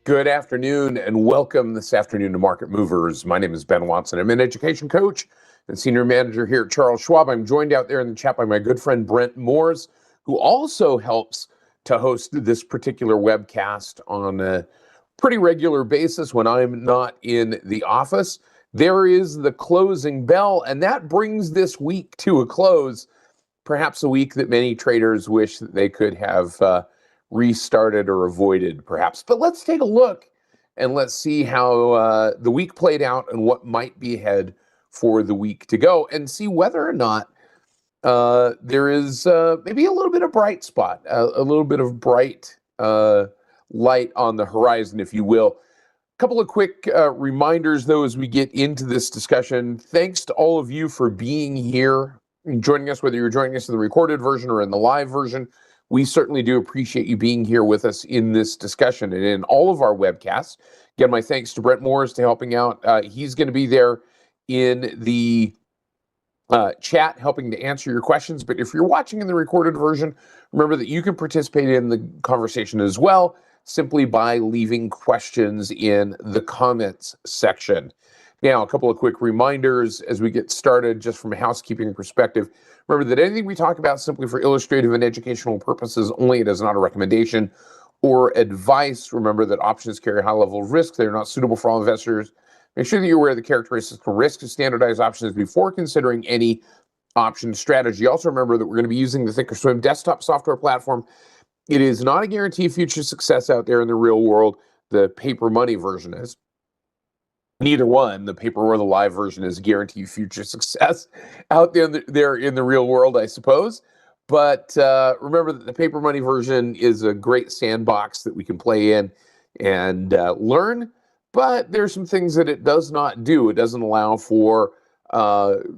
Good afternoon and welcome this afternoon to Market Movers. My name is Ben Watson. I'm an education coach and senior manager here at Charles Schwab. I'm joined out there in the chat by my good friend Brent Moores, who also helps to host this particular webcast on a pretty regular basis when I'm not in the office. There is the closing bell, and that brings this week to a close, perhaps a week that many traders wish that they could have restarted or avoided, perhaps. But let's take a look and let's see how the week played out and what might be ahead for the week to go, and see whether or not there is maybe a little bit of bright spot, a little bit of bright light on the horizon, if you will. A couple of quick reminders, though, as we get into this discussion. Thanks to all of you for being here and joining us, whether you're joining us in the recorded version or in the live version. We certainly do appreciate you being here with us in this discussion and in all of our webcasts. Again, my thanks to Brent Moores to helping out. He's going to be there in the chat helping to answer your questions. But if you're watching in the recorded version, remember that you can participate in the conversation as well, simply by leaving questions in the comments section. Now, a couple of quick reminders as we get started, just from a housekeeping perspective. Remember that anything we talk about simply for illustrative and educational purposes only. It is not a recommendation or advice. Remember that options carry a high level of risk. They're not suitable for all investors. Make sure that you're aware of the characteristics and risks of standardized options before considering any option strategy. Also remember that we're going to be using the Thinkorswim desktop software platform. It is not a guarantee of future success out there in the real world. The paper money version is. Neither one, the paper or the live version, is guaranteed future success out there in the real world, I suppose. But remember that the paper money version is a great sandbox that we can play in and learn. But there's some things that it does not do. It doesn't allow for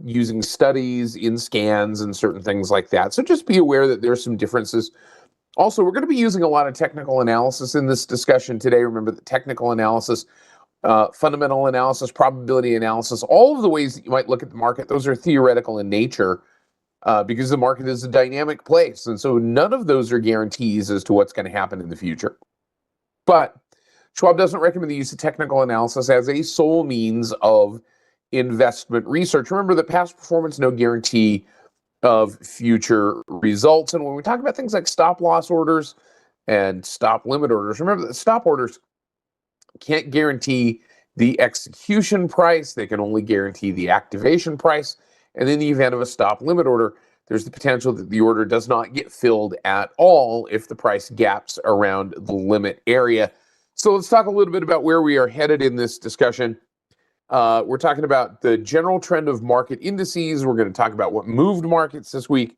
using studies in scans and certain things like that. So just be aware that there's some differences. Also, we're going to be using a lot of technical analysis in this discussion today. Remember that technical analysis, fundamental analysis, probability analysis, all of the ways that you might look at the market, those are theoretical in nature because the market is a dynamic place. And so none of those are guarantees as to what's going to happen in the future. But Schwab doesn't recommend the use of technical analysis as a sole means of investment research. Remember that past performance, no guarantee of future results. And when we talk about things like stop loss orders and stop limit orders, remember that stop orders can't guarantee the execution price. They can only guarantee the activation price. And in the event of a stop limit order, there's the potential that the order does not get filled at all if the price gaps around the limit area. So let's talk a little bit about where we are headed in this discussion. We're talking about the general trend of market indices. We're going to talk about what moved markets this week.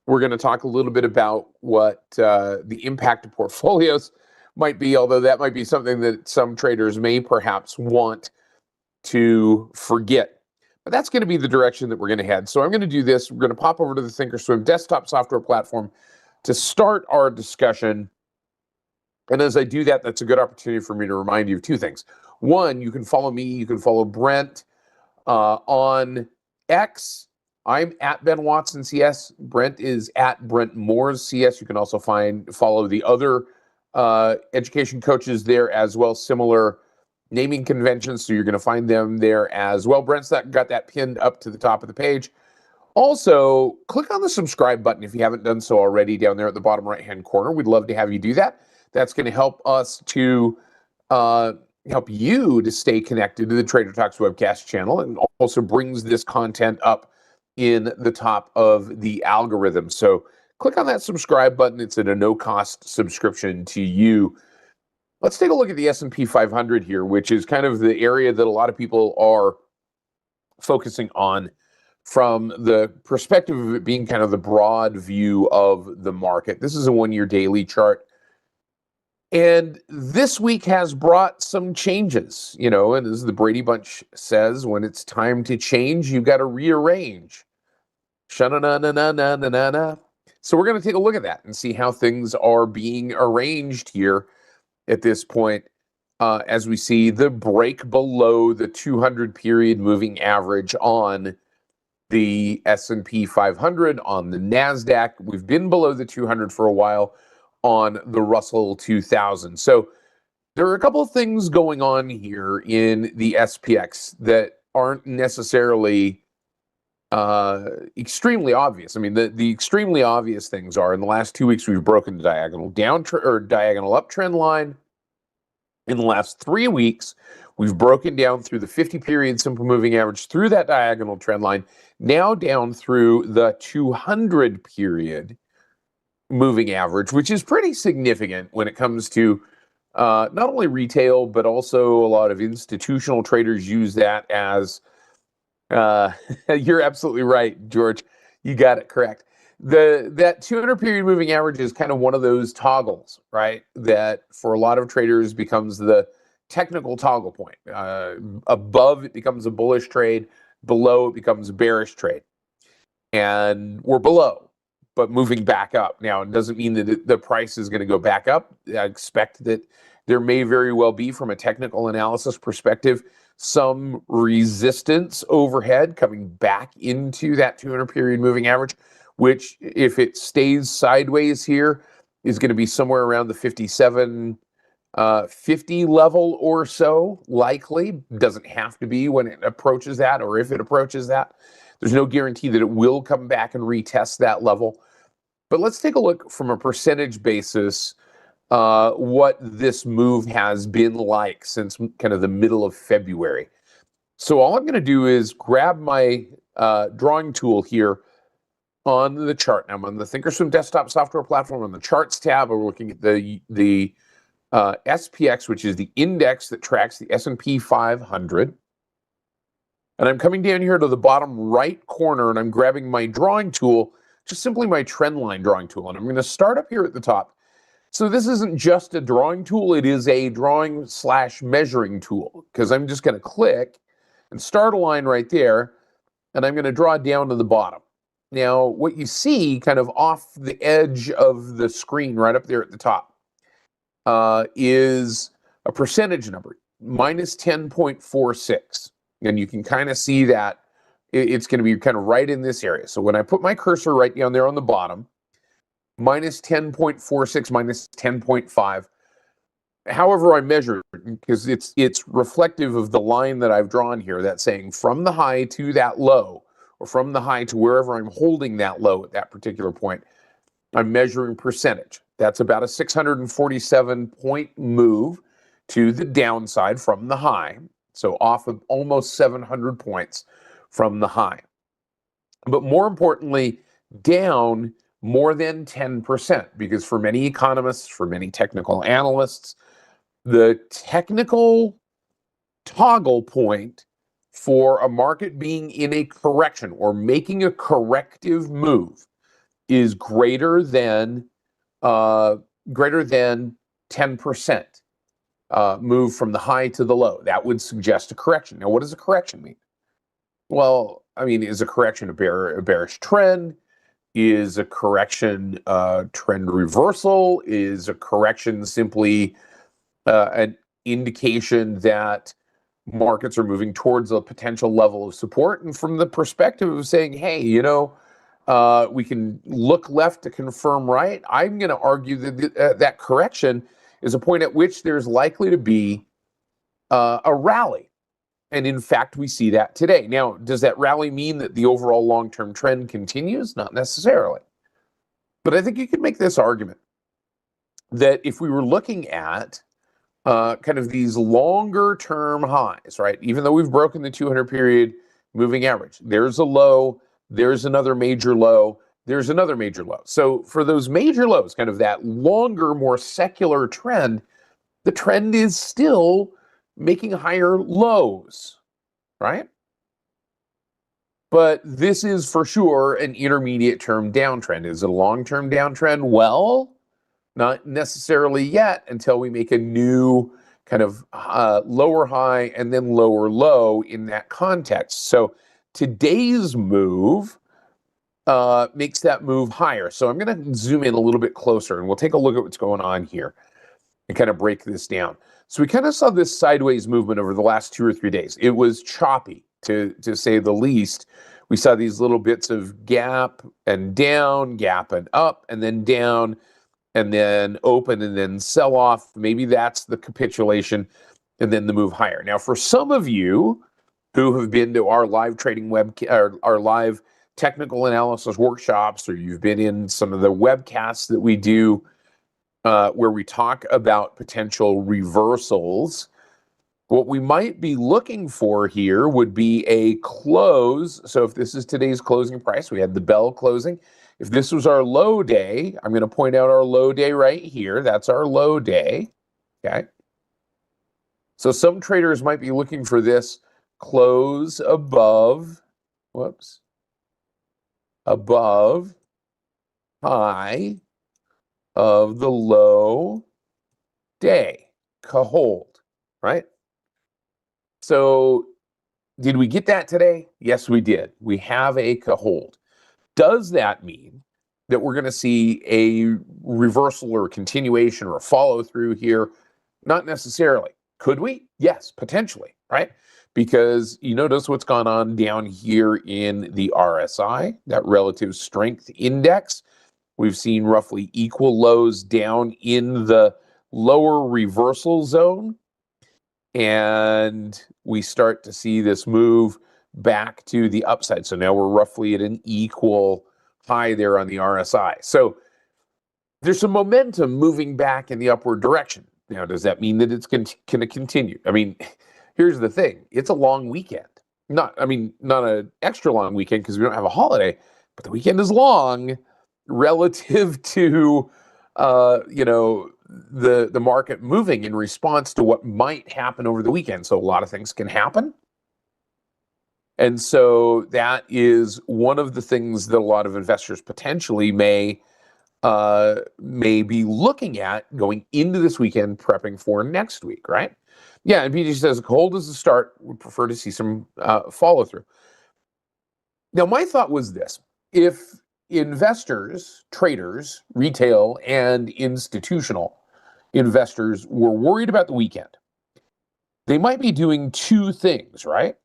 We're going to talk a little bit about what the impact of portfolios might be, although that might be something that some traders may perhaps want to forget. But that's going to be the direction that we're going to head. So I'm going to do this. We're going to pop over to the Thinkorswim desktop software platform to start our discussion. And as I do that, that's a good opportunity for me to remind you of two things. One, you can follow me. You can follow Brent on X. I'm at Ben Watson CS. Brent is at Brent Moores CS. You can also follow the other education coaches there as well, similar naming conventions. So you're going to find them there as well. Brent's got that pinned up to the top of the page. Also, click on the subscribe button if you haven't done so already down there at the bottom right-hand corner. We'd love to have you do that. That's going to help us to help you to stay connected to the Trader Talks webcast channel, and also brings this content up in the top of the algorithm. So click on that subscribe button. It's at a no-cost subscription to you. Let's take a look at the S&P 500 here, which is kind of the area that a lot of people are focusing on from the perspective of it being kind of the broad view of the market. This is a one-year daily chart. And this week has brought some changes, and as the Brady Bunch says, when it's time to change, you've got to rearrange. Sha-na-na-na-na-na-na-na. So we're going to take a look at that and see how things are being arranged here at this point, as we see the break below the 200 period moving average on the S&P 500, on the NASDAQ. We've been below the 200 for a while on the Russell 2000. So There are a couple of things going on here in the SPX that aren't necessarily extremely obvious. I mean, the extremely obvious things are in the last 2 weeks we've broken the diagonal down or diagonal uptrend line. In the last 3 weeks, we've broken down through the 50-period simple moving average through that diagonal trend line, now down through the 200-period moving average, which is pretty significant when it comes to not only retail, but also a lot of institutional traders use that as, you're absolutely right, George. You got it correct. That 200-period moving average is kind of one of those toggles, right? That for a lot of traders becomes the technical toggle point. Above, it becomes a bullish trade. Below, it becomes a bearish trade. And we're below, but moving back up. Now, it doesn't mean that the price is going to go back up. I expect that there may very well be, from a technical analysis perspective, some resistance overhead coming back into that 200-period moving average, which, if it stays sideways here, is going to be somewhere around the 57.50 level or so, likely. Doesn't have to be when it approaches that, or if it approaches that. There's no guarantee that it will come back and retest that level. But let's take a look from a percentage basis what this move has been like since kind of the middle of February. So all I'm going to do is grab my drawing tool here on the chart. Now I'm on the Thinkorswim desktop software platform. On the charts tab, we're looking at the SPX, which is the index that tracks the S&P 500. And I'm coming down here to the bottom right corner, and I'm grabbing my drawing tool, just simply my trend line drawing tool. And I'm going to start up here at the top. So this isn't just a drawing tool, it is a drawing/measuring tool, because I'm just going to click and start a line right there, and I'm going to draw down to the bottom. Now, what you see kind of off the edge of the screen right up there at the top is a percentage number, minus 10.46. And you can kind of see that it's going to be kind of right in this area. So when I put my cursor right down there on the bottom, minus 10.46, minus 10.5, however I measure it, because it's reflective of the line that I've drawn here, that's saying from the high to that low, or from the high to wherever I'm holding that low at that particular point, I'm measuring percentage. That's about a 647-point move to the downside from the high. So off of almost 700 points from the high. But more importantly, down more than 10%, because for many economists, for many technical analysts, the technical toggle point for a market being in a correction or making a corrective move is greater than 10%. Move from the high to the low. That would suggest a correction. Now, what does a correction mean? Well, I mean, is a correction a bearish trend? Is a correction trend reversal? Is a correction simply an indication that markets are moving towards a potential level of support? And from the perspective of saying, hey, we can look left to confirm right, I'm going to argue that that correction is a point at which there's likely to be a rally. And in fact, we see that today. Now, does that rally mean that the overall long-term trend continues? Not necessarily. But I think you could make this argument that if we were looking at kind of these longer-term highs, right? Even though we've broken the 200-period moving average, there's a low, there's another major low, there's another major low. So for those major lows, kind of that longer, more secular trend, the trend is still making higher lows, right? But this is for sure an intermediate term downtrend. Is it a long-term downtrend? Well, not necessarily yet, until we make a new kind of lower high and then lower low in that context. So today's move makes that move higher. So I'm going to zoom in a little bit closer, and we'll take a look at what's going on here and kind of break this down. So we kind of saw this sideways movement over the last 2 or 3 days. It was choppy, to say the least. We saw these little bits of gap and down, gap and up, and then down. and then open and then sell off. Maybe that's the capitulation and then the move higher. Now, for some of you who have been to our live trading our live technical analysis workshops, or you've been in some of the webcasts that we do where we talk about potential reversals, what we might be looking for here would be a close. So if this is today's closing price, we had the bell closing. If this was our low day, I'm going to point out our low day right here. That's our low day. Okay. So some traders might be looking for this close above, above high of the low day, hold, right? So did we get that today? Yes, we did. We have a hold. Does that mean that we're going to see a reversal or a continuation or a follow through here? Not necessarily. Could we? Yes, potentially, right? Because you notice what's gone on down here in the RSI, that relative strength index. We've seen roughly equal lows down in the lower reversal zone. And we start to see this move back to the upside. So now we're roughly at an equal high there on the RSI. So there's some momentum moving back in the upward direction. Now, does that mean that it's going to continue? I mean, here's the thing. It's a long weekend. Not an extra long weekend because we don't have a holiday, but the weekend is long relative to, the market moving in response to what might happen over the weekend. So a lot of things can happen. And so that is one of the things that a lot of investors potentially may be looking at going into this weekend, prepping for next week, right? Yeah, and PG says, cold as a start, would prefer to see some follow through. Now, my thought was this. If investors, traders, retail, and institutional investors were worried about the weekend, they might be doing two things, right?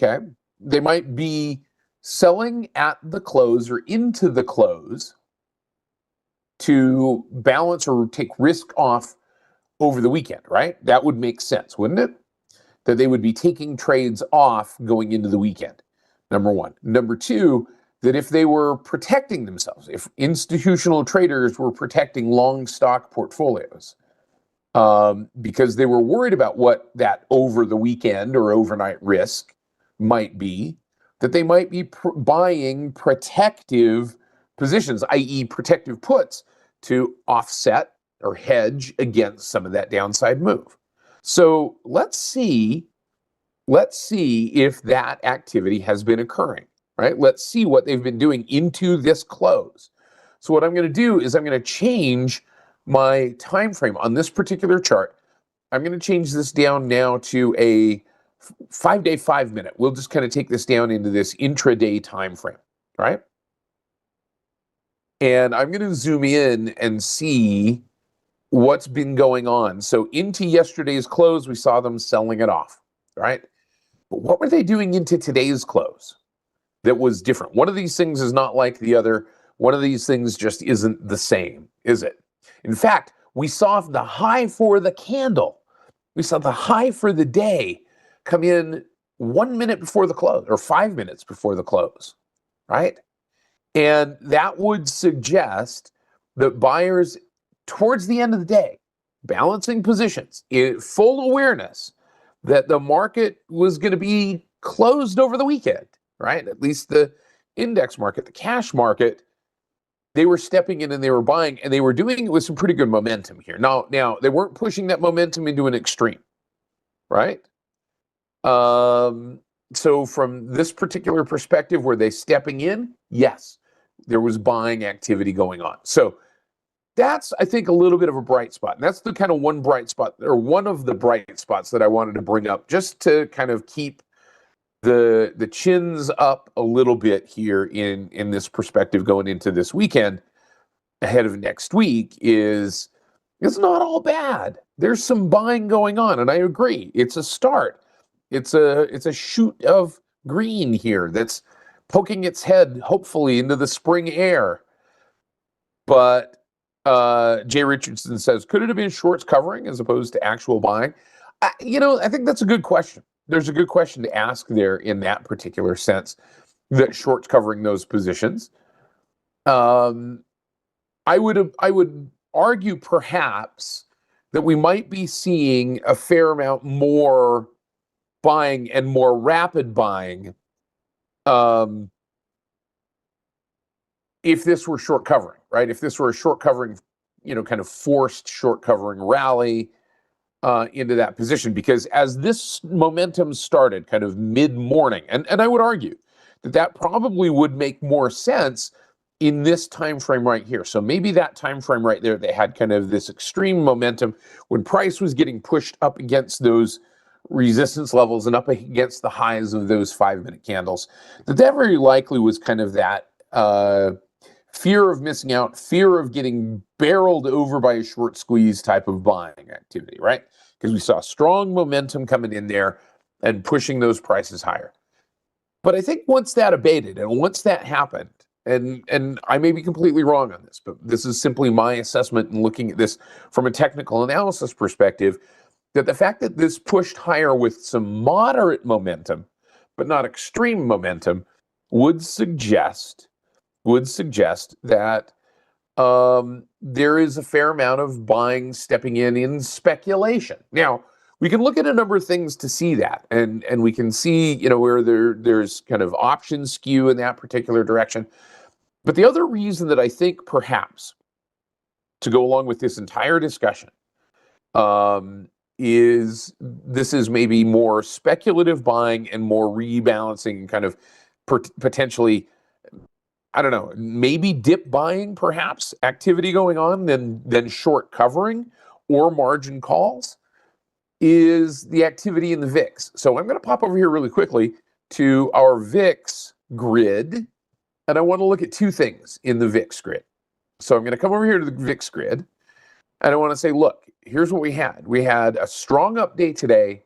Okay. They might be selling at the close or into the close to balance or take risk off over the weekend, right? That would make sense, wouldn't it? That they would be taking trades off going into the weekend, number one. Number two, that if they were protecting themselves, if institutional traders were protecting long stock portfolios, because they were worried about what that over the weekend or overnight risk might be, that they might be buying protective positions, i.e. protective puts, to offset or hedge against some of that downside move. So let's see if that activity has been occurring, right? Let's see what they've been doing into this close. So what I'm going to do is I'm going to change my time frame on this particular chart. I'm going to change this down now to a 5-day, 5-minute. We'll just kind of take this down into this intraday time frame, right? And I'm going to zoom in and see what's been going on. So into yesterday's close, we saw them selling it off, right? But what were they doing into today's close that was different? One of these things is not like the other. One of these things just isn't the same, is it? In fact, we saw the high for the candle. We saw the high for the day come in 1 minute before the close or 5 minutes before the close, right? And that would suggest that buyers towards the end of the day, balancing positions, in full awareness that the market was going to be closed over the weekend, right? At least the index market, the cash market, they were stepping in and they were buying, and they were doing it with some pretty good momentum here. Now they weren't pushing that momentum into an extreme, right? So from this particular perspective, were they stepping in? Yes, there was buying activity going on. So that's, I think, a little bit of a bright spot. And that's the kind of one bright spot, or one of the bright spots that I wanted to bring up, just to kind of keep the chins up a little bit here in this perspective going into this weekend ahead of next week. Is it's not all bad. There's some buying going on, and I agree. It's a start. It's a shoot of green here that's poking its head, hopefully, into the spring air. But Jay Richardson says, could it have been shorts covering as opposed to actual buying? I think that's a good question. There's a good question to ask there in that particular sense, that shorts covering those positions. I would argue perhaps that we might be seeing a fair amount more buying and more rapid buying if this were short covering, right? If this were a short covering, kind of forced short covering rally into that position, because as this momentum started kind of mid-morning, and I would argue that probably would make more sense in this time frame right here. So maybe that time frame right there, they had kind of this extreme momentum when price was getting pushed up against those resistance levels and up against the highs of those 5-minute candles, that very likely was kind of that fear of missing out, fear of getting barreled over by a short squeeze type of buying activity, right? Because we saw strong momentum coming in there and pushing those prices higher. But I think once that abated and once that happened, and I may be completely wrong on this, but this is simply my assessment and looking at this from a technical analysis perspective, that the fact that this pushed higher with some moderate momentum, but not extreme momentum, would suggest that there is a fair amount of buying stepping in speculation. Now, we can look at a number of things to see that, and we can see, where there's kind of option skew in that particular direction. But the other reason that I think perhaps, to go along with this entire discussion, is this is maybe more speculative buying and more rebalancing and kind of potentially, I don't know, maybe dip buying perhaps activity going on than short covering or margin calls, is the activity in the VIX. So I'm going to pop over here really quickly to our VIX grid, and I want to look at two things in the VIX grid. So I'm going to come over here to the VIX grid, and I want to say, look, here's what we had. We had a strong update today,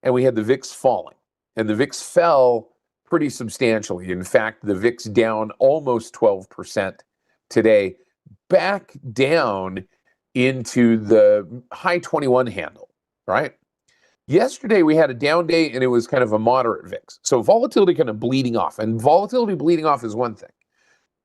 and we had the VIX falling. And the VIX fell pretty substantially. In fact, the VIX down almost 12% today, back down into the high 21 handle, right? Yesterday, we had a down day, and it was kind of a moderate VIX. So volatility kind of bleeding off. And volatility bleeding off is one thing.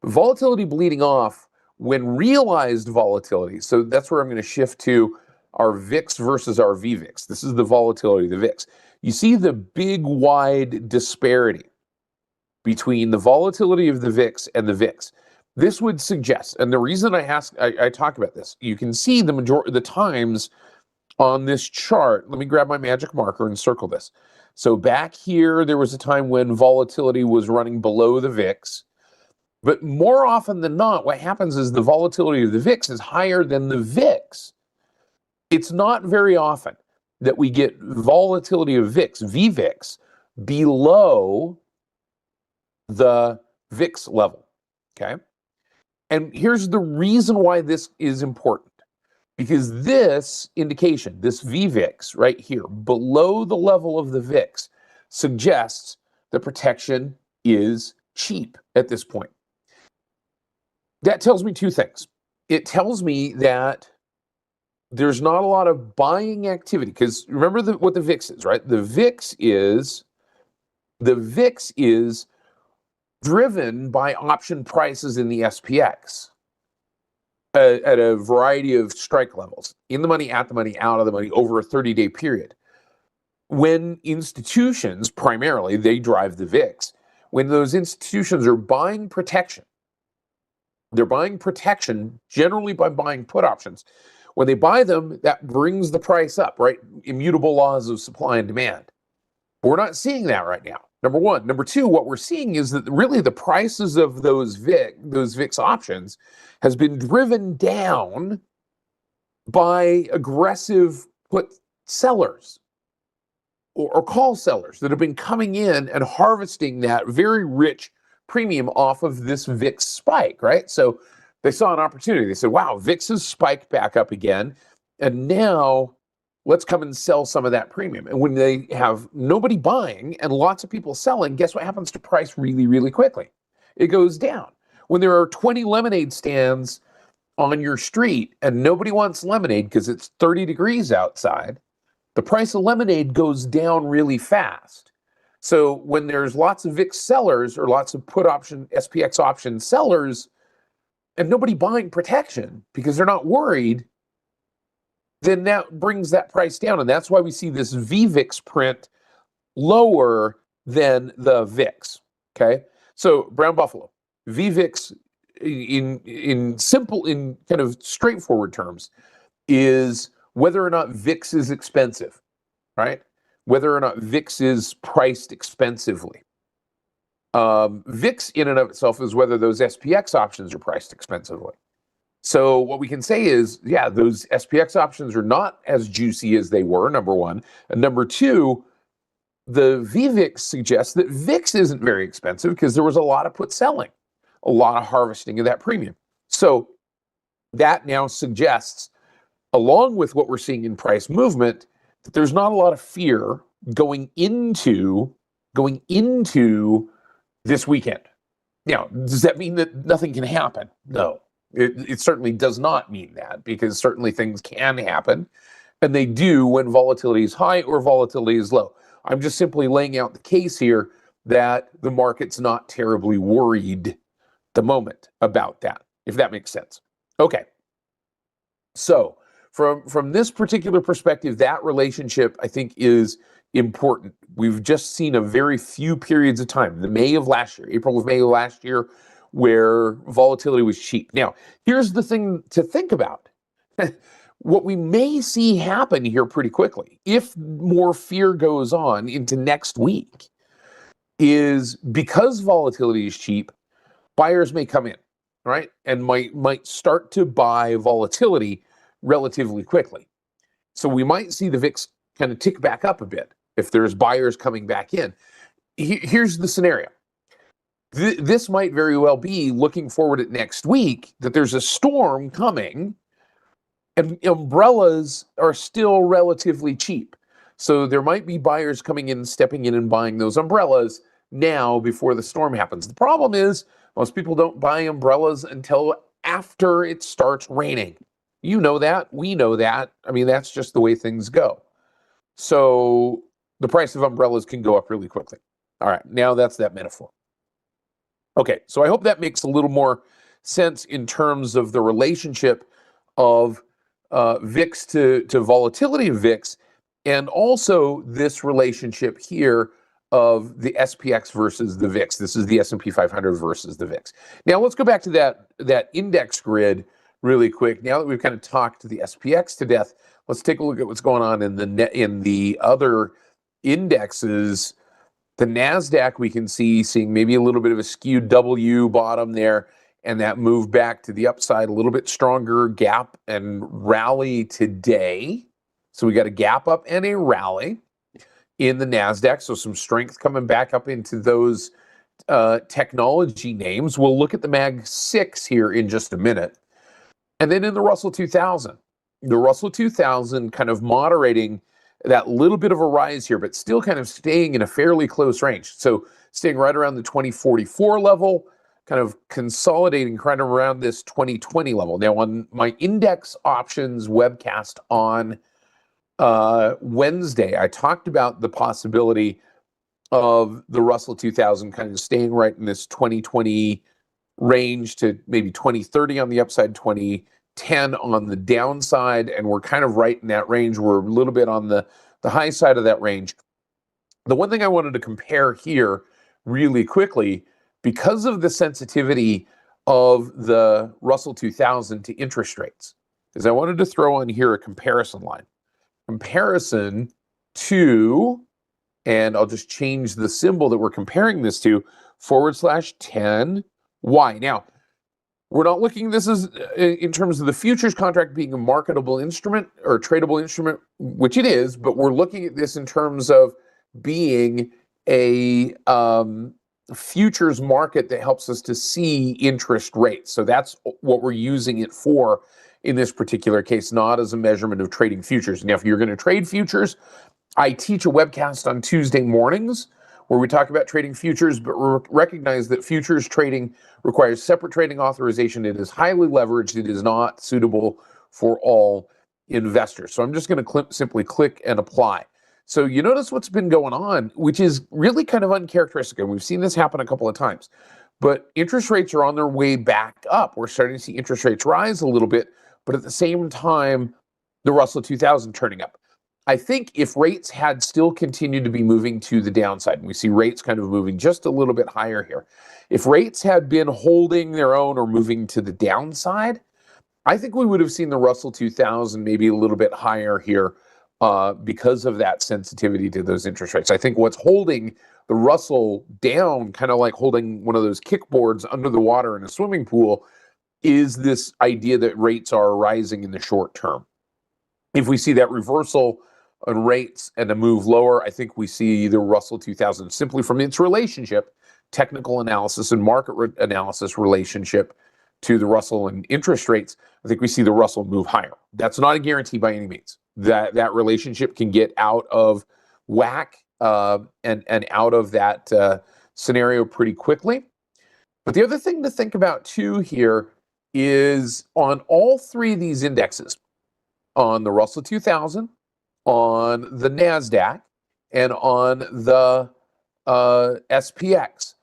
Volatility bleeding off when realized volatility, so that's where I'm going to shift to our VIX versus our VVIX. This is the volatility of the VIX. You see the big wide disparity between the volatility of the VIX and the VIX. This would suggest, and the reason I talk about this, you can see the majority of the times on this chart. Let me grab my magic marker and circle this. So back here, there was a time when volatility was running below the VIX. But more often than not, what happens is the volatility of the VIX is higher than the VIX. It's not very often that we get volatility of VIX, VVIX, below the VIX level, okay? And here's the reason why this is important. Because this indication, this VVIX right here, below the level of the VIX, suggests the protection is cheap at this point. That tells me two things. It tells me that there's not a lot of buying activity, because remember what the VIX is, right? The VIX is driven by option prices in the SPX at a variety of strike levels, in the money, at the money, out of the money, over a 30-day period. When institutions, primarily, they drive the VIX, when those institutions are buying protection, they're buying protection generally by buying put options. When they buy them, that brings the price up, right? Immutable laws of supply and demand. We're not seeing that right now, number one. Number two, what we're seeing is that really the prices of those VIX options has been driven down by aggressive put sellers or call sellers that have been coming in and harvesting that very rich premium off of this VIX spike, right? So they saw an opportunity. They said, wow, VIX has spiked back up again, and now let's come and sell some of that premium. And when they have nobody buying and lots of people selling, guess what happens to price really, really quickly? It goes down. When there are 20 lemonade stands on your street and nobody wants lemonade because it's 30 degrees outside, the price of lemonade goes down really fast. So when there's lots of VIX sellers or lots of put option, SPX option sellers, and nobody buying protection because they're not worried, then that brings that price down. And that's why we see this VVIX print lower than the VIX. Okay. So Brown Buffalo, VVIX in simple, in kind of straightforward terms, is whether or not VIX is expensive, right? Whether or not VIX is priced expensively. VIX in and of itself is whether those SPX options are priced expensively. So what we can say is, yeah, those SPX options are not as juicy as they were, number one. And number two, the VVIX suggests that VIX isn't very expensive because there was a lot of put selling, a lot of harvesting of that premium. So that now suggests, along with what we're seeing in price movement, that there's not a lot of fear going into this weekend. Now, does that mean that nothing can happen? No, it certainly does not mean that, because certainly things can happen, and they do when volatility is high or volatility is low. I'm just simply laying out the case here that the market's not terribly worried at the moment about that, if that makes sense. Okay. So from this particular perspective, that relationship, I think, is important. We've just seen a very few periods of time, the May of last year, April of May of last year, where volatility was cheap. Now, here's the thing to think about. What we may see happen here pretty quickly, if more fear goes on into next week, is because volatility is cheap, buyers may come in, right? And might start to buy volatility relatively quickly. So we might see the VIX kind of tick back up a bit if there's buyers coming back in. Here's the scenario. This might very well be, looking forward at next week, that there's a storm coming and umbrellas are still relatively cheap. So there might be buyers coming in, stepping in and buying those umbrellas now before the storm happens. The problem is most people don't buy umbrellas until after it starts raining. You know that. We know that. I mean, that's just the way things go. So the price of umbrellas can go up really quickly. All right, now that's that metaphor. Okay, so I hope that makes a little more sense in terms of the relationship of VIX to volatility of VIX, and also this relationship here of the SPX versus the VIX. This is the S&P 500 versus the VIX. Now let's go back to that index grid really quick. Now that we've kind of talked to the SPX to death, let's take a look at what's going on in the other indexes. The NASDAQ, we can seeing maybe a little bit of a skewed W bottom there, and that move back to the upside, a little bit stronger gap and rally today. So we got a gap up and a rally in the NASDAQ. So some strength coming back up into those technology names. We'll look at the Mag 6 here in just a minute. And then in the Russell 2000, the Russell 2000 kind of moderating that little bit of a rise here, but still kind of staying in a fairly close range. So staying right around the 2044 level, kind of consolidating right around this 2020 level. Now, on my index options webcast on Wednesday, I talked about the possibility of the Russell 2000 kind of staying right in this 2020 range to maybe 2030 on the upside, 2010 on the downside, and we're kind of right in that range. We're a little bit on the high side of that range. The one thing I wanted to compare here really quickly, because of the sensitivity of the Russell 2000 to interest rates, is I wanted to throw on here a comparison line. Comparison to, and I'll just change the symbol that we're comparing this to, /10Y. Now, we're not looking at this as in terms of the futures contract being a marketable instrument or a tradable instrument, which it is, but we're looking at this in terms of being a futures market that helps us to see interest rates. So that's what we're using it for in this particular case, not as a measurement of trading futures. Now, if you're going to trade futures, I teach a webcast on Tuesday mornings where we talk about trading futures, but recognize that futures trading requires separate trading authorization. It is highly leveraged. It is not suitable for all investors. So I'm just going to simply click and apply. So you notice what's been going on, which is really kind of uncharacteristic, and we've seen this happen a couple of times. But interest rates are on their way back up. We're starting to see interest rates rise a little bit, but at the same time, the Russell 2000 turning up. I think if rates had still continued to be moving to the downside, and we see rates kind of moving just a little bit higher here, if rates had been holding their own or moving to the downside, I think we would have seen the Russell 2000 maybe a little bit higher here because of that sensitivity to those interest rates. I think what's holding the Russell down, kind of like holding one of those kickboards under the water in a swimming pool, is this idea that rates are rising in the short term. If we see that reversal on rates and a move lower, I think we see the Russell 2000 simply from its relationship, technical analysis and market analysis relationship to the Russell and interest rates. I think we see the Russell move higher. That's not a guarantee by any means. That relationship can get out of whack and out of that scenario pretty quickly. But the other thing to think about too here is on all three of these indexes, on the Russell 2000, on the NASDAQ, and on the SPX,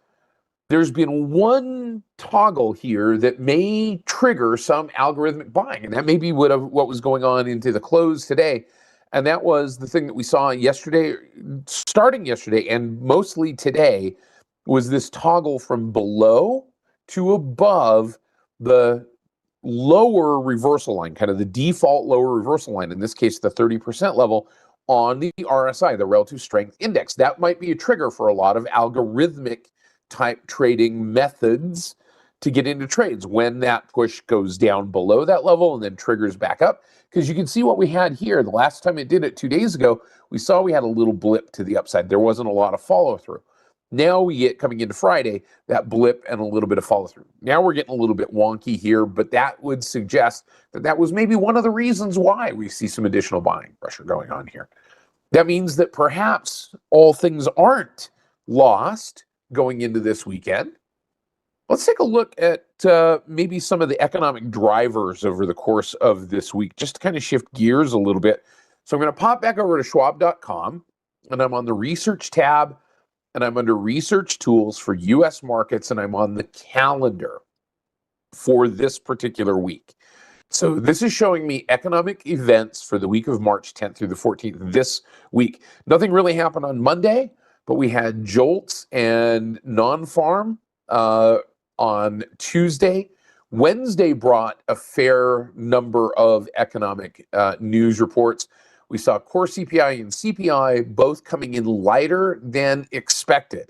there's been one toggle here that may trigger some algorithmic buying, and that may be what was going on into the close today. And that was the thing that we saw yesterday, starting yesterday, and mostly today, was this toggle from below to above the lower reversal line, kind of the default lower reversal line, in this case, the 30% level on the RSI, the Relative Strength Index. That might be a trigger for a lot of algorithmic type trading methods to get into trades when that push goes down below that level and then triggers back up. Because you can see what we had here. The last time it did it 2 days ago, we saw we had a little blip to the upside. There wasn't a lot of follow through. Now we get, coming into Friday, that blip and a little bit of follow through. Now we're getting a little bit wonky here, but that would suggest that that was maybe one of the reasons why we see some additional buying pressure going on here. That means that perhaps all things aren't lost going into this weekend. Let's take a look at maybe some of the economic drivers over the course of this week, just to kind of shift gears a little bit. So I'm going to pop back over to Schwab.com, and I'm on the Research tab, and I'm under Research Tools for U.S. markets, and I'm on the calendar for this particular week. So this is showing me economic events for the week of March 10th through the 14th this week. Nothing really happened on Monday, but we had JOLTS and non-farm on Tuesday. Wednesday brought a fair number of economic news reports. We saw core CPI and CPI both coming in lighter than expected,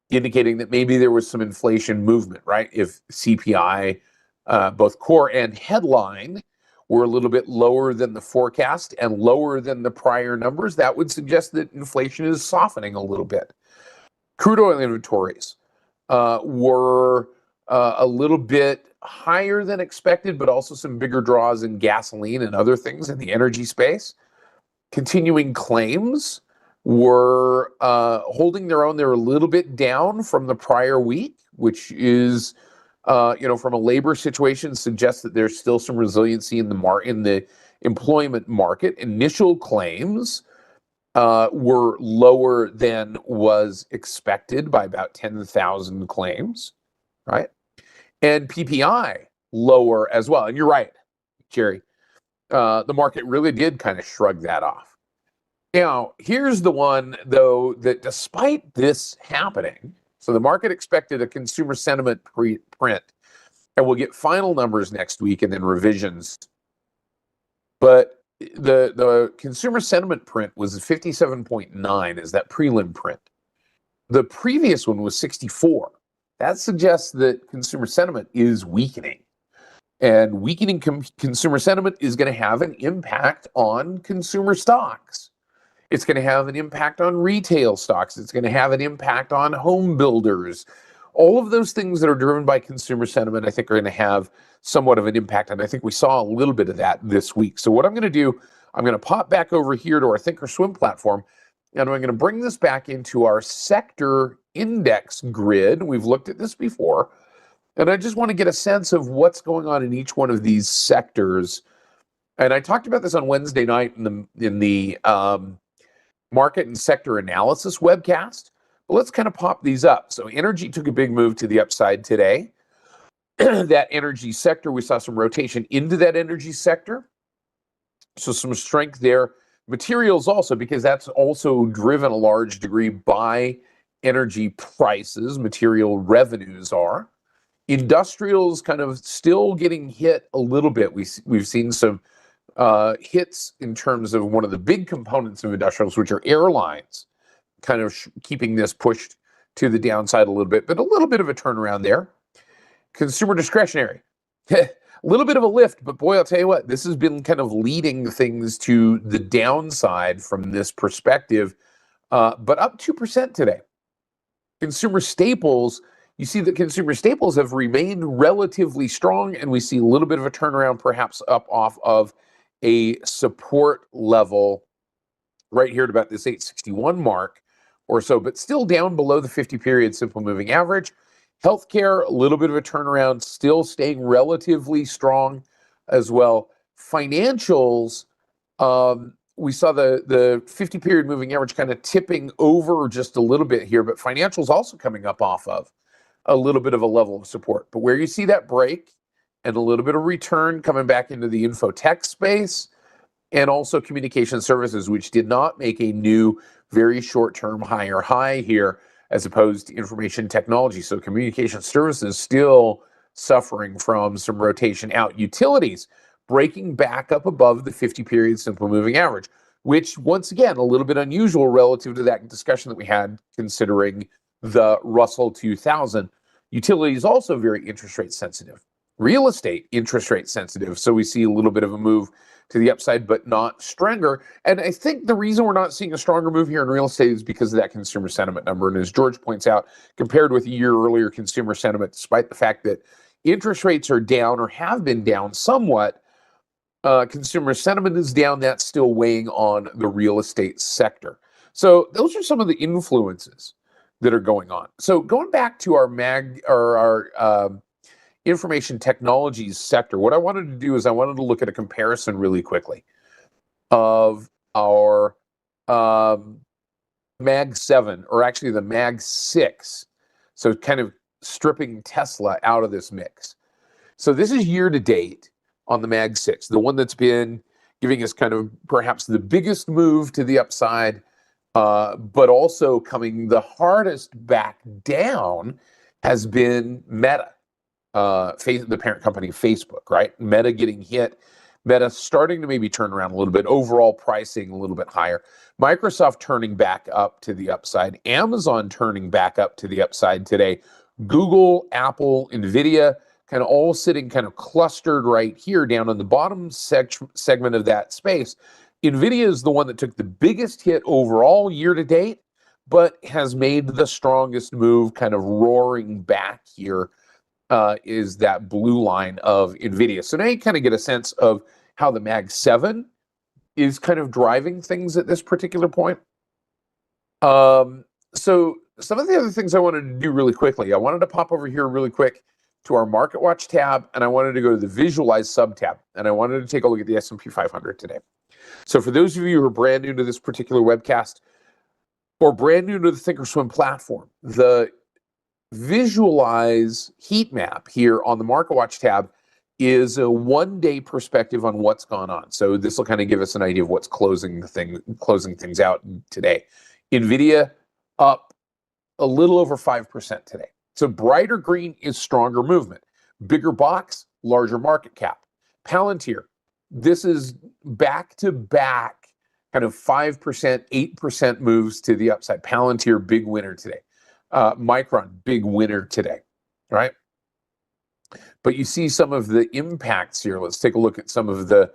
indicating that maybe there was some inflation movement, right? If CPI, both core and headline, were a little bit lower than the forecast and lower than the prior numbers, that would suggest that inflation is softening a little bit. Crude oil inventories were a little bit higher than expected, but also some bigger draws in gasoline and other things in the energy space. Continuing claims were holding their own. They're a little bit down from the prior week, which is, from a labor situation, suggests that there's still some resiliency in the employment market. Initial claims were lower than was expected by about 10,000 claims, right? And PPI lower as well. And you're right, Jerry. The market really did kind of shrug that off. Now, here's the one, though, that despite this happening, so the market expected a consumer sentiment print, and we'll get final numbers next week and then revisions. But the consumer sentiment print was 57.9 as that prelim print. The previous one was 64. That suggests that consumer sentiment is weakening. And weakening consumer sentiment is going to have an impact on consumer stocks. It's going to have an impact on retail stocks. It's going to have an impact on home builders. All of those things that are driven by consumer sentiment, I think, are going to have somewhat of an impact. And I think we saw a little bit of that this week. So what I'm going to do, I'm going to pop back over here to our Thinkorswim platform. And I'm going to bring this back into our sector index grid. We've looked at this before. And I just want to get a sense of what's going on in each one of these sectors. And I talked about this on Wednesday night in the market and sector analysis webcast. But let's kind of pop these up. So energy took a big move to the upside today. That energy sector, we saw some rotation into that energy sector. So some strength there. Materials also, because that's also driven a large degree by energy prices, material revenues are. Industrials kind of still getting hit a little bit. We've seen some hits in terms of one of the big components of industrials, which are airlines, kind of keeping this pushed to the downside a little bit, but a little bit of a turnaround there. Consumer discretionary, a little bit of a lift, but boy, I'll tell you what, this has been kind of leading things to the downside from this perspective, but up 2% today. Consumer staples, you see that consumer staples have remained relatively strong, and we see a little bit of a turnaround, perhaps up off of a support level right here at about this 861 mark or so, but still down below the 50-period simple moving average. Healthcare, a little bit of a turnaround, still staying relatively strong as well. Financials, we saw the 50-period moving average kind of tipping over just a little bit here, but financials also coming up off of a little bit of a level of support. But where you see that break and a little bit of return coming back into the infotech space and also communication services, which did not make a new, very short-term higher high here, as opposed to information technology. So communication services still suffering from some rotation out. Utilities breaking back up above the 50-period simple moving average, which once again, a little bit unusual relative to that discussion that we had considering the Russell 2000. Utilities also very interest rate sensitive. Real estate, interest rate sensitive. So we see a little bit of a move to the upside, but not stronger. And I think the reason we're not seeing a stronger move here in real estate is because of that consumer sentiment number. And as George points out, compared with a year earlier consumer sentiment, despite the fact that interest rates are down or have been down somewhat, consumer sentiment is down. That's still weighing on the real estate sector. So those are some of the influences that are going on. So going back to our information technologies sector, what I wanted to do is I wanted to look at a comparison really quickly of our Mag 7, or actually the Mag 6. So kind of stripping Tesla out of this mix. So this is year to date on the Mag 6, the one that's been giving us kind of perhaps the biggest move to the upside, but also coming the hardest back down has been Meta. The parent company Facebook, right? Meta getting hit. Meta starting to maybe turn around a little bit. Overall pricing a little bit higher. Microsoft turning back up to the upside. Amazon turning back up to the upside today. Google, Apple, Nvidia, kind of all sitting kind of clustered right here down on the bottom segment of that space. Nvidia is the one that took the biggest hit overall year to date, but has made the strongest move, kind of roaring back here. Is that blue line of NVIDIA. So now you kind of get a sense of how the Mag 7 is kind of driving things at this particular point. So some of the other things I wanted to do really quickly, I wanted to pop over here really quick to our Market Watch tab, and I wanted to go to the Visualize sub-tab, and I wanted to take a look at the S&P 500 today. So for those of you who are brand new to this particular webcast, or brand new to the Thinkorswim platform, the Visualize heat map here on the Market Watch tab is a one-day perspective on what's gone on. So this will kind of give us an idea of what's closing things out today. Nvidia up a little over 5% today. So brighter green is stronger movement. Bigger box, larger market cap. Palantir, this is back-to-back kind of 5%, 8% moves to the upside. Palantir, big winner today. Micron, big winner today, right? But you see some of the impacts here. Let's take a look at some of the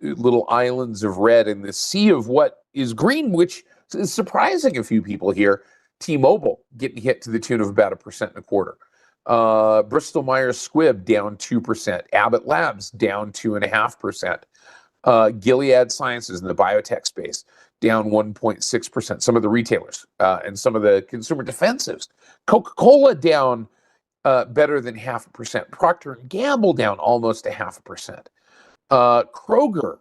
little islands of red in the sea of what is green, which is surprising a few people here. T-Mobile getting hit to the tune of about 1.25%. Bristol Myers Squibb down 2%. Abbott Labs down 2.5%. Gilead Sciences in the biotech space, down 1.6%. Some of the retailers and some of the consumer defensives. Coca-Cola down better than 0.5%. Procter & Gamble down almost 0.5%. Kroger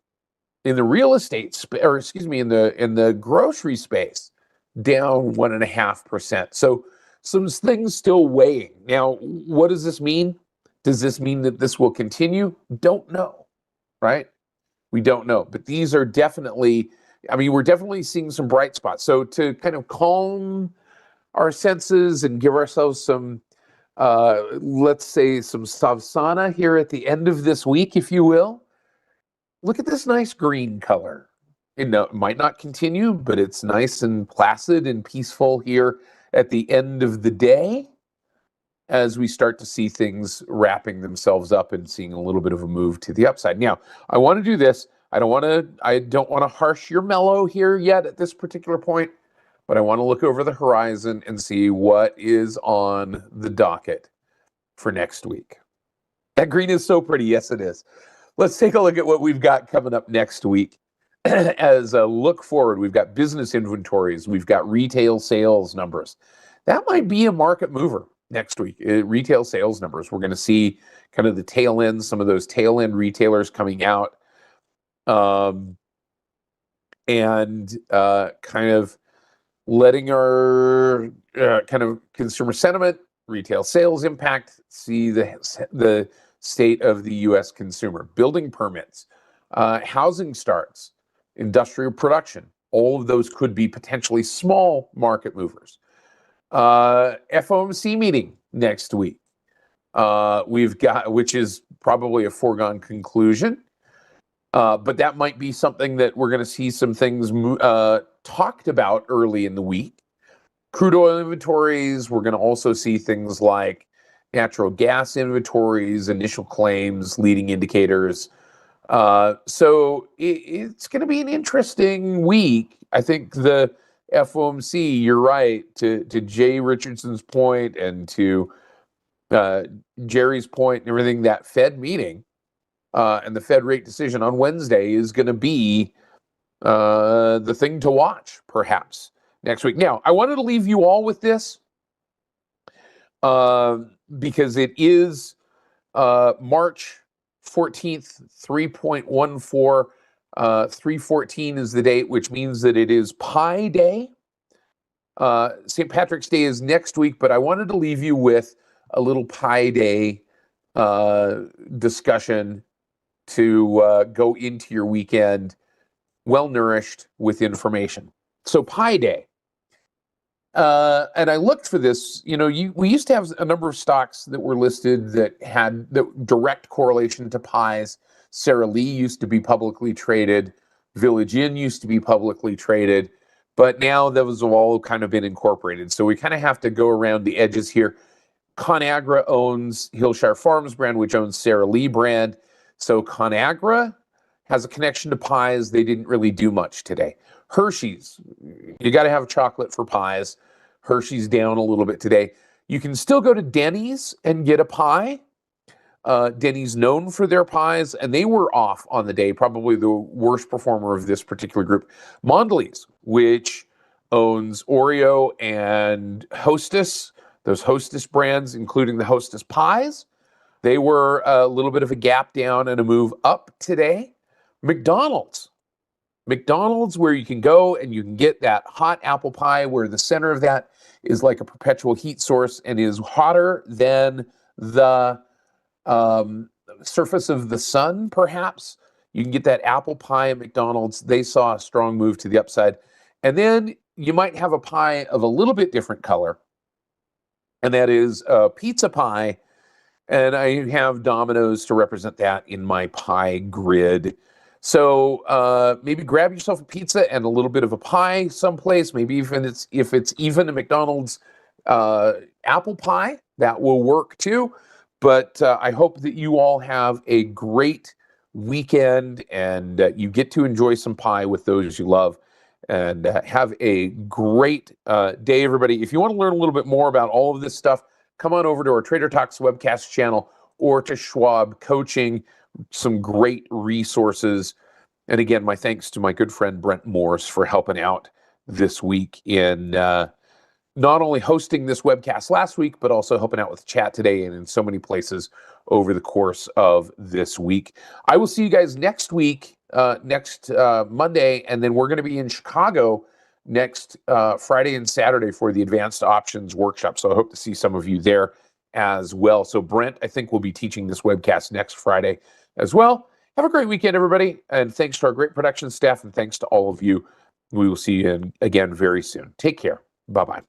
in the real estate, in the grocery space, down 1.5%. So some things still weighing. Now, what does this mean? Does this mean that this will continue? Don't know, right? We don't know. But these are definitely, we're definitely seeing some bright spots. So to kind of calm our senses and give ourselves some, let's say, some savasana here at the end of this week, if you will, look at this nice green color. It might not continue, but it's nice and placid and peaceful here at the end of the day as we start to see things wrapping themselves up and seeing a little bit of a move to the upside. Now, I want to do this. I don't want to harsh your mellow here yet at this particular point, but I want to look over the horizon and see what is on the docket for next week. That green is so pretty. Yes, it is. Let's take a look at what we've got coming up next week. As a look forward, we've got business inventories. We've got retail sales numbers. That might be a market mover next week. Retail sales numbers. We're going to see kind of the tail end, some of those tail end retailers coming out, and kind of letting our kind of consumer sentiment, retail sales impact, see the state of the U.S. consumer. Building permits, housing starts, industrial production. All of those could be potentially small market movers. FOMC meeting next week. We've got, which is probably a foregone conclusion, but that might be something that we're going to see some things talked about early in the week. Crude oil inventories. We're going to also see things like natural gas inventories, initial claims, leading indicators. So it's going to be an interesting week. I think the FOMC, you're right, to Jay Richardson's point and to Jerry's point and everything, that Fed meeting and the Fed rate decision on Wednesday is going to be the thing to watch, perhaps, next week. Now, I wanted to leave you all with this because it is March 14th, 3.14. 3/14 is the date, which means that it is Pi Day. St. Patrick's Day is next week, but I wanted to leave you with a little Pi Day discussion to go into your weekend well-nourished with information. So Pi Day. And I looked for this, we used to have a number of stocks that were listed that had the direct correlation to pies. Sara Lee used to be publicly traded. Village Inn used to be publicly traded, but now those have all kind of been incorporated. So we kind of have to go around the edges here. ConAgra owns Hillshire Farms brand, which owns Sara Lee brand. So ConAgra has a connection to pies. They didn't really do much today. Hershey's, you got to have chocolate for pies. Hershey's down a little bit today. You can still go to Denny's and get a pie. Denny's known for their pies, and they were off on the day, probably the worst performer of this particular group. Mondelez, which owns Oreo and Hostess, those Hostess brands, including the Hostess pies, they were a little bit of a gap down and a move up today. McDonald's, where you can go and you can get that hot apple pie where the center of that is like a perpetual heat source and is hotter than the surface of the sun, perhaps. You can get that apple pie at McDonald's. They saw a strong move to the upside. And then you might have a pie of a little bit different color, and that is a pizza pie. And I have Domino's to represent that in my pie grid. So maybe grab yourself a pizza and a little bit of a pie someplace. Maybe even if it's even a McDonald's apple pie, that will work too. But I hope that you all have a great weekend and you get to enjoy some pie with those you love. And have a great day, everybody. If you want to learn a little bit more about all of this stuff, come on over to our Trader Talks webcast channel or to Schwab Coaching. Some great resources And again, my thanks to my good friend Brent Morse for helping out this week in not only hosting this webcast last week, but also helping out with chat today and in so many places over the course of this week. I will see you guys next week, next Monday, and then we're going to be in Chicago next Friday and Saturday for the Advanced Options Workshop. So I hope to see some of you there as well. So Brent, I think, will be teaching this webcast next Friday as well. Have a great weekend, everybody. And thanks to our great production staff, and thanks to all of you. We will see you again very soon. Take care. Bye-bye.